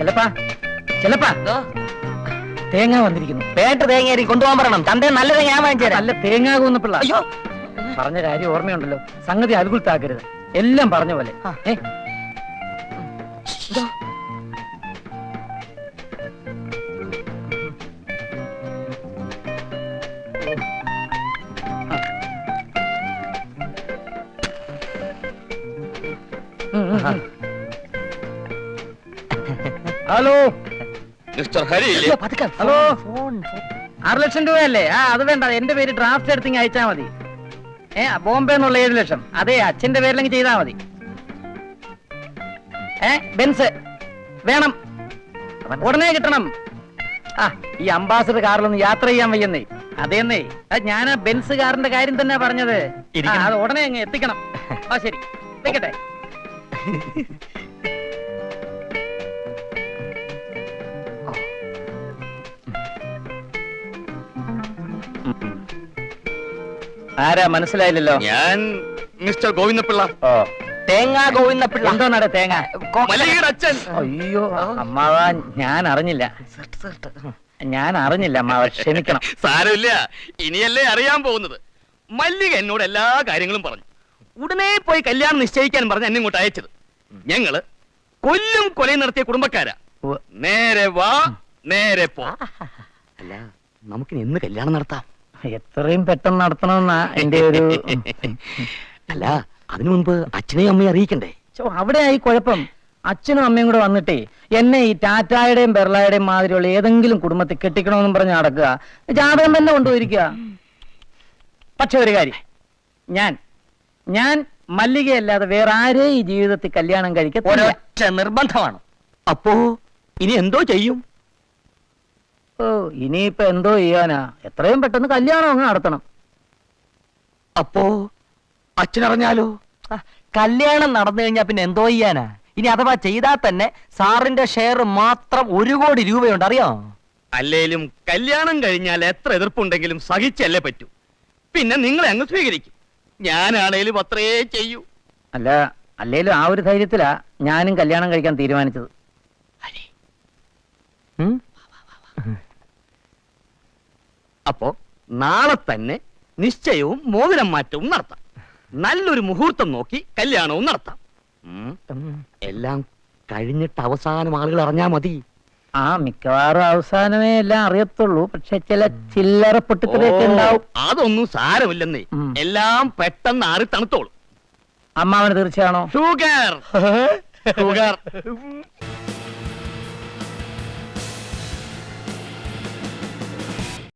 ചെല്ലപ്പാ ചെല്ലപ്പാ തേങ്ങ വന്നിരിക്കുന്നു. പേട്ട് തേങ്ങ കൊണ്ടുപോകാൻ പറയണം. തന്റെ നല്ല തേങ്ങ ഞാൻ വാങ്ങിച്ചു തരാം. നല്ല തേങ്ങ കൂന്നപ്പിള്ള. അയ്യോ, പറഞ്ഞ കാര്യം ഓർമ്മയുണ്ടല്ലോ. സംഗതി അൽഗുൽത്താക്കരുത്. എല്ലാം പറഞ്ഞ പോലെ. ഹലോ മിസ്റ്റർ ഹരി ഹലോ, 6 ലക്ഷം രൂപയല്ലേ? അത് വേണ്ട, എന്റെ പേര് ഡ്രാഫ്റ്റ് എടുത്തിങ് അയച്ചാ മതി. ബോംബെ എന്നുള്ള 7 ലക്ഷം അതെ അച്ഛന്റെ പേരിലെങ്കിൽ ചെയ്താ മതി. ബെൻസ് വേണം, ഉടനെ കിട്ടണം. ഈ അംബാസഡർ കാറിലൊന്ന് യാത്ര ചെയ്യാൻ വയ്യെന്നേ. അതേന്നേ, ഞാൻ ആ ബെൻസ് കാറിന്റെ കാര്യം തന്നെ പറഞ്ഞത്. അത് ഉടനെ അങ്ങ് എത്തിക്കണം. ശരി, വെക്കട്ടെ. ആരാ മനസ്സിലായില്ലല്ലോ? ഞാൻ മിസ്റ്റർ ഗോവിന്ദപിള്ള. തേങ്ങ ഗോവിന്ദപിള്ള. എന്തോ നട തേങ്ങ? മല്ലികയുടെ അച്ഛൻ. അയ്യോ അമ്മാവ, ഞാൻ അറിഞ്ഞില്ല അമ്മാവ, ക്ഷമിക്കണം. സാരമില്ല, ഇനിയല്ലേ അറിയാൻ പോകുന്നത്. മല്ലിക എന്നോട് എല്ലാ കാര്യങ്ങളും പറഞ്ഞു. ഉടനെ പോയി കല്യാണം നിശ്ചയിക്കാൻ പറഞ്ഞ് എന്നെ ഇങ്ങോട്ട് അയച്ചത്. ഞങ്ങള് കൊല്ലും കൊലയും നടത്തിയ കുടുംബക്കാരാ. നേരെ വാ നേരെ പോ. അല്ല, നമുക്കിനി എന്ന് കല്യാണം നടത്താം? എത്രയും പെട്ടെന്ന് നടത്തണമെന്നാ എന്റെ ഒരു. അല്ല, അതിനു മുൻപ് അച്ഛനെയും അമ്മയും അറിയിക്കണ്ടേ? അവിടെ ആയി കുഴപ്പം. അച്ഛനും അമ്മയും കൂടെ വന്നിട്ടേ എന്നെ ഈ ടാറ്റായുടെയും ബെർളയുടെയും മാതിരിയുള്ള ഏതെങ്കിലും കുടുംബത്തിൽ കെട്ടിക്കണമെന്നും പറഞ്ഞ് നടക്കുക. ജാതകം തന്നെ കൊണ്ടുപോയിരിക്കുക. പക്ഷെ ഒരു കാര്യം, ഞാൻ മല്ലികയല്ലാതെ വേറെ ആരെയും ഈ ജീവിതത്തിൽ കല്യാണം കഴിക്കാൻ ഒരൊറ്റ നിർബന്ധമാണ്. അപ്പോ ഇനി എന്തോ ചെയ്യും? ഇനിയിപ്പോ എന്തോ ചെയ്യാനാ? എത്രയും പെട്ടെന്ന് കല്യാണം അങ്ങ് നടത്തണം. അപ്പോ അച്ഛനറിഞ്ഞാലോ? കല്യാണം നടന്നു കഴിഞ്ഞാ പിന്നെ എന്തോ ചെയ്യാനാ? ഇനി അഥവാ ചെയ്താൽ തന്നെ സാറിന്റെ ഷെയർ മാത്രം 1 കോടി രൂപയുണ്ട്, അറിയോ? അല്ലേലും കല്യാണം കഴിഞ്ഞാൽ എത്ര എതിർപ്പുണ്ടെങ്കിലും സഹിച്ചല്ലേ പറ്റൂ. പിന്നെ നിങ്ങളെ അങ്ങ് സ്വീകരിക്കും. ഞാനാണേലും അത്രേ ചെയ്യൂ. അല്ലേലും ആ ഒരു ധൈര്യത്തിലാ ഞാനും കല്യാണം കഴിക്കാൻ തീരുമാനിച്ചത്. അപ്പോ നാളെ തന്നെ നിശ്ചയവും മോതിരം മാറ്റവും നടത്താം. നല്ലൊരു മുഹൂർത്തം നോക്കി കല്യാണവും നടത്താം. എല്ലാം കഴിഞ്ഞിട്ട് അവസാനം ആളുകൾ അറിഞ്ഞാ മതി. മിക്കവാറും അവസാനമേ എല്ലാം അറിയത്തുള്ളൂ. പക്ഷെ ചില ചില്ലറ പൊട്ടിത്തെറിയൊക്കെ ഉണ്ടാവും. അതൊന്നും സാരമില്ലെന്നേ. എല്ലാം പെട്ടെന്ന് ആറി തണുത്തോളൂ. അമ്മാവന് തീർച്ചയാണോ? ഷുഗർ